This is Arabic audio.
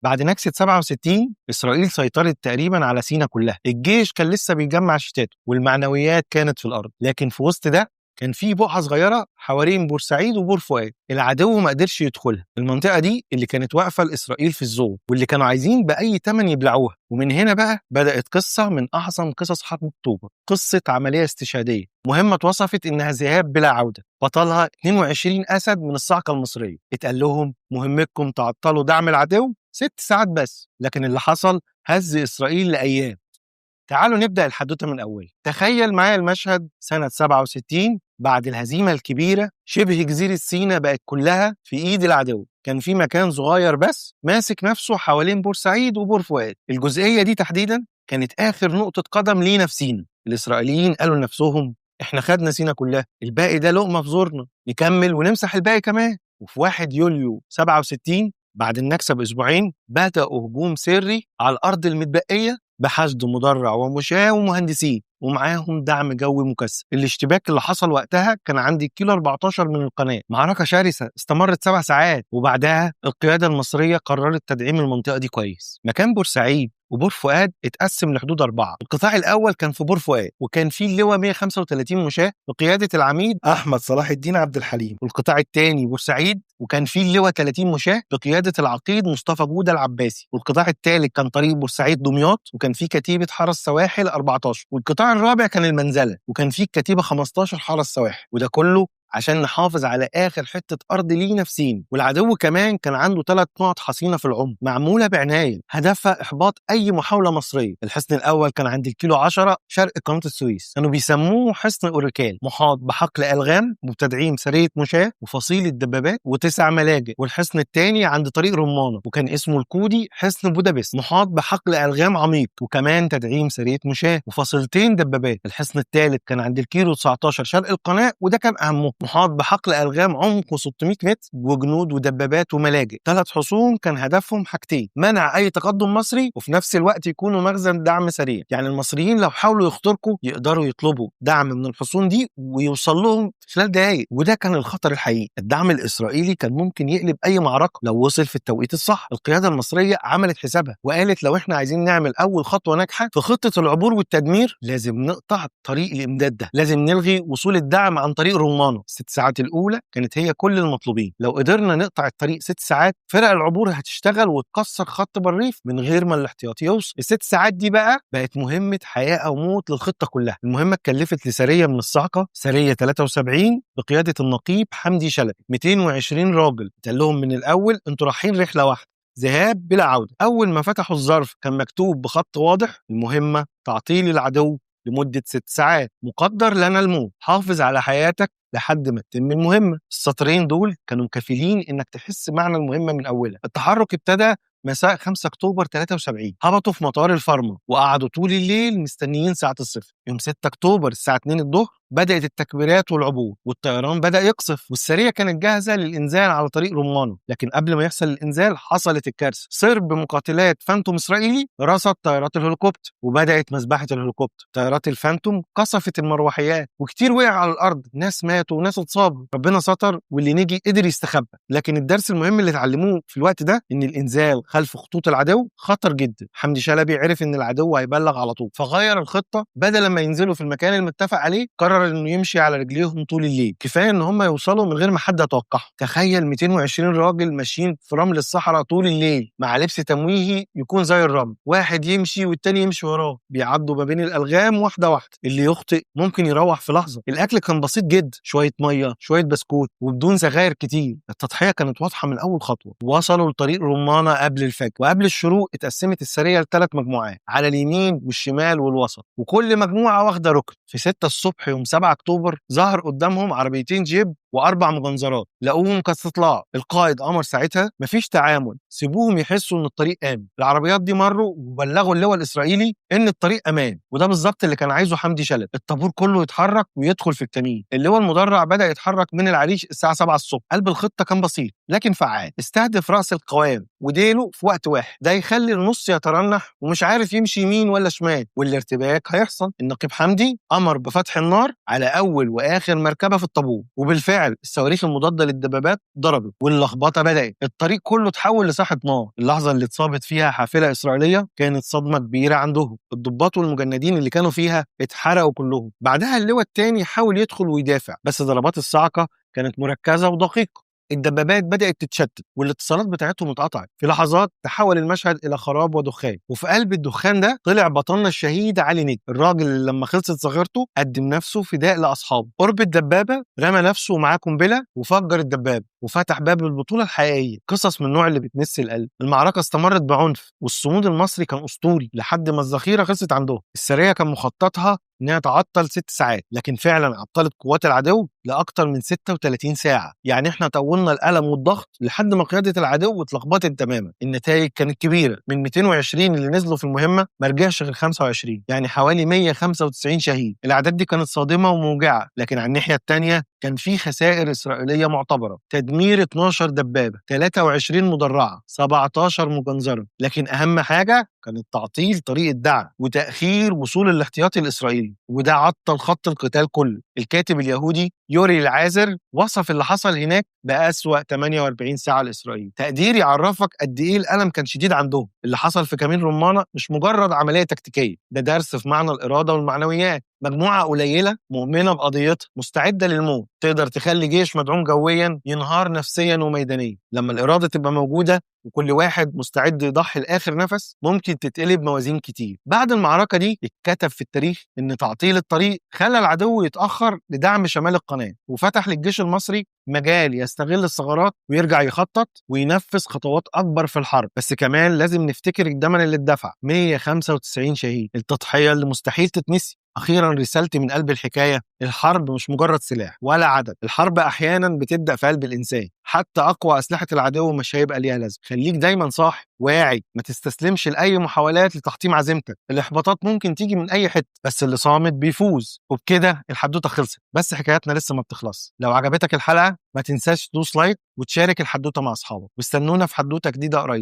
بعد نكسة 67 إسرائيل سيطرت تقريبا على سيناء كلها. الجيش كان لسه بيجمع شتاته والمعنويات كانت في الأرض، لكن في وسط ده كان في بقعة صغيرة حوالين بورسعيد وبور فؤاد العدو ما قدرش يدخلها. المنطقة دي اللي كانت واقفة لإسرائيل في الزون، واللي كانوا عايزين بأي تمن يبلعوها. ومن هنا بقى بدأت قصة من أعظم قصص حرب أكتوبر، قصة عملية استشهادية، مهمة اتوصفت إنها ذهاب بلا عودة. بطلها 22 أسد من الصاعقة المصرية. اتقال لهم مهمتكم تعطلوا دعم العدو 6 ساعات بس، لكن اللي حصل هز إسرائيل لأيام. تعالوا نبدأ الحدوتة من أول. تخيل معايا المشهد سنة 67 بعد الهزيمة الكبيرة، شبه جزيرة سيناء بقت كلها في إيد العدو. كان في مكان صغير بس ماسك نفسه حوالين بورسعيد وبور فؤاد. الجزئية دي تحديدا كانت آخر نقطة قدم لينا في سيناء. الإسرائيليين قالوا لنفسهم إحنا خدنا سيناء كلها، الباقي ده لقمة في زورنا، نكمل ونمسح الباقي كمان. وفي 1 يوليو 67 بعد النكسة بأسبوعين بدأوا هجوم سري على الأرض المتبقية بحشد مدرع ومشاة ومهندسين ومعاهم دعم جوي مكثف. الاشتباك اللي حصل وقتها كان عند الكيلو 14 من القناة. معركة شرسة استمرت 7 ساعات، وبعدها القيادة المصرية قررت تدعيم المنطقة دي كويس. مكان بورسعيد وبور فؤاد اتقسم لحدود 4. القطاع الأول كان في بور فؤاد، وكان فيه اللواء 135 مشاة بقيادة العميد أحمد صلاح الدين عبد الحليم. والقطاع الثاني بورسعيد، وكان فيه اللواء 30 مشاة بقيادة العقيد مصطفى جودة العباسي. والقطاع الثالث كان طريق بورسعيد دمياط، وكان فيه كتيبة حرس سواحل 14. والقطاع الرابع كان المنزلة، وكان فيه الكتيبة 15 حرس سواحل. وده كله عشان نحافظ على آخر حتة أرض لينا في سيناء. والعدو كمان كان عنده 3 نقط حصينة في العمق معمولة بعناية، هدفها إحباط أي محاولة مصرية. الحصن الأول كان عند الكيلو 10 شرق قناة السويس، كانوا بيسموه حصن أوريكال، محاط بحقل ألغام وبتدعيم سرية مشاة وفصيلة دبابات و9 ملاجئ. والحصن الثاني عند طريق رمانة، وكان اسمه الكودي حصن بودابست، محاط بحقل ألغام عميق وكمان تدعيم سرية مشاة وفصيلتين دبابات. الحصن الثالث كان عند الكيلو 19 شرق القناة، وده كان أهمه، محاط بحقل ألغام عمقه 600 متر وجنود ودبابات وملاجئ. 3 حصون كان هدفهم حاجتين: منع أي تقدم مصري، وفي نفس الوقت يكونوا مخزن دعم سريع. يعني المصريين لو حاولوا يخترقوا يقدروا يطلبوا دعم من الحصون دي ويوصل لهم خلال دقايق. وده كان الخطر الحقيقي. الدعم الإسرائيلي كان ممكن يقلب أي معركة لو وصل في التوقيت الصح. القيادة المصرية عملت حسابها وقالت لو احنا عايزين نعمل أول خطوة ناجحة في خطة العبور والتدمير لازم نقطع طريق الإمداد ده، لازم نلغي وصول الدعم عن طريق رمانة. 6 ساعات الأولى كانت هي كل المطلوبين. لو قدرنا نقطع الطريق 6 ساعات فرق العبور هتشتغل وتكسر خط بالريف من غير ما الاحتياطي يوصل. ال6 ساعات دي بقى بقت مهمة حياة أو موت للخطة كلها. المهمة اتكلفت لسرية من الصاعقة، سرية 73 بقيادة النقيب حمدي شلبي، 220 راجل. قال لهم من الأول انتوا رايحين رحلة واحدة، ذهاب بلا عودة. أول ما فتحوا الظرف كان مكتوب بخط واضح: المهمة تعطيل العدو لمدة 6 ساعات، مقدر لنا الموت، حافظ على حياتك لحد ما تتم المهمة. السطرين دول كانوا كفيلين انك تحس معنى المهمة من اولها. التحرك ابتدى مساء 5 اكتوبر 73. هبطوا في مطار الفرمة وقعدوا طول الليل مستنيين ساعة الصفر. يوم 6 اكتوبر الساعة 2 الظهر بدأت التكبيرات والعبور، والطيران بدأ يقصف، والسرية كانت جاهزة للإنزال على طريق رمانة. لكن قبل ما يحصل الإنزال حصلت الكارثة. سرب مقاتلات فانتوم إسرائيلي رصد طيارات الهليكوبتر، وبدأت مذبحة الهليكوبتر. طيارات الفانتوم قصفت المروحيات، وكتير وقع على الأرض، ناس ماتوا وناس اتصابوا. ربنا ستر واللي نجي قدر يستخبى. لكن الدرس المهم اللي اتعلموه في الوقت ده إن الإنزال خلف خطوط العدو خطر جدا. حمدي شلبي عرف إن العدو هيبلغ على طول، فغير الخطة. بدل ما ينزلوا في المكان المتفق عليه قرر انه يمشي على رجليهم طول الليل. كفايه ان هم يوصلوا من غير ما حد يتوقعهم. تخيل 220 راجل ماشيين في رمل الصحراء طول الليل مع لبس تمويهي يكون زي الرمل، واحد يمشي والتاني يمشي وراه، بيعدوا ما بين الالغام واحده واحده. اللي يخطئ ممكن يروح في لحظه. الاكل كان بسيط جدا، شويه ميه شويه بسكوت وبدون سغاير كتير. التضحيه كانت واضحه من اول خطوه. وصلوا لطريق رمانه قبل الفجر، وقبل الشروق اتقسمت السريه ل3 مجموعات على اليمين والشمال والوسط، وكل مجموعه واخده ركن. في 6 الصبح يوم 7 أكتوبر ظهر قدامهم عربيتين جيب و4 مجنزرات، لقوهم كاستطلاع. القائد أمر ساعتها مفيش تعامل، سيبوهم يحسوا إن الطريق آمن. العربيات دي مروا وبلغوا اللواء الإسرائيلي إن الطريق أمان، وده بالظبط اللي كان عايزه حمدي شلبي. الطابور كله يتحرك ويدخل في الكمين. اللواء المدرع بدأ يتحرك من العريش الساعة 7 الصبح. قلب الخطة كان بسيط لكن فعال. استهدف رأس القوام وديله في وقت واحد، ده يخلي النص يترنح ومش عارف يمشي يمين ولا شمال، والارتباك هيحصل. النقيب حمدي أمر بفتح النار على أول وآخر مركبة في الطابور، وبالفعل وبالفعل الصواريخ المضادة للدبابات ضربت واللخبطة بدأت. الطريق كله اتحول لساحة نار. اللحظة اللي اتصابت فيها حافلة إسرائيلية كانت صدمة كبيرة عندهم. الضباط والمجندين اللي كانوا فيها اتحرقوا كلهم. بعدها اللواء التاني حاول يدخل ويدافع، بس ضربات الصاعقة كانت مركزة ودقيقة. الدبابات بدأت تتشتت والاتصالات بتاعتهم اتقطعت. في لحظات تحول المشهد إلى خراب ودخان، وفي قلب الدخان ده طلع بطلنا الشهيد علي نجم، الراجل اللي لما خلصت صغيرته قدم نفسه فداء لأصحابه. قرب الدبابة رمى نفسه معاه قنبلة وفجر الدبابة وفتح باب البطولة الحقيقية. قصص من النوع اللي بتمس القلب. المعركة استمرت بعنف والصمود المصري كان أسطوري لحد ما الذخيرة خلصت عندهم. السرية كان مخططها إنها تعطل 6 ساعات، لكن فعلا عطلت قوات العدو لأكتر من 36 ساعة. يعني احنا طولنا الألم والضغط لحد ما قيادة العدو اتلخبطت تماما. النتائج كانت كبيرة، من 220 اللي نزلوا في المهمة ما رجعش غير 25، يعني حوالي 195 شهيد. الأعداد دي كانت صادمة وموجعة، لكن على الناحية التانية كان في خسائر إسرائيلية معتبرة: تدمير 12 دبابة، 23 مدرعة، 17 مجنزرة. لكن أهم حاجة كانت تعطيل طريق الدعم وتأخير وصول الاحتياطي الإسرائيلي، وده عطل خط القتال كله. الكاتب اليهودي يوري العازر وصف اللي حصل هناك بأسوأ 48 ساعة لإسرائيل. تقدير يعرفك قد إيه الألم كان شديد عندهم. اللي حصل في كمين رمانة مش مجرد عملية تكتيكية، ده درس في معنى الإرادة والمعنويات. مجموعة قليلة مؤمنة بقضيتها مستعدة للموت تقدر تخلي جيش مدعوم جويا ينهار نفسيا وميدانيا. لما الإرادة تبقى موجودة وكل واحد مستعد يضحي لآخر نفس، ممكن تتقلب موازين كتير. بعد المعركة دي اتكتب في التاريخ إن تعطيل الطريق خلى العدو يتأخر لدعم شمال القناة، وفتح للجيش المصري مجال يستغل الثغرات ويرجع يخطط وينفذ خطوات أكبر في الحرب. بس كمان لازم نفتكر الثمن اللي اتدفع: 195 شهيد، التضحية اللي مستحيل تتنسي. أخيرا رسالتي من قلب الحكاية: الحرب مش مجرد سلاح ولا عدد. الحرب أحيانا بتبدأ في قلب الإنسان. حتى أقوى أسلحة العدو مش هيبقى ليها لازمة. خليك دايما صاحي واعي، ما تستسلمش لأي محاولات لتحطيم عزيمتك. الإحباطات ممكن تيجي من أي حتة، بس اللي صامت بيفوز. وبكده الحدوتة خلصت، بس حكاياتنا لسه ما بتخلص. لو عجبتك الحلقة ما تنساش تدوس لايك وتشارك الحدوتة مع أصحابك، واستنونا في حدوتة جديدة قريب.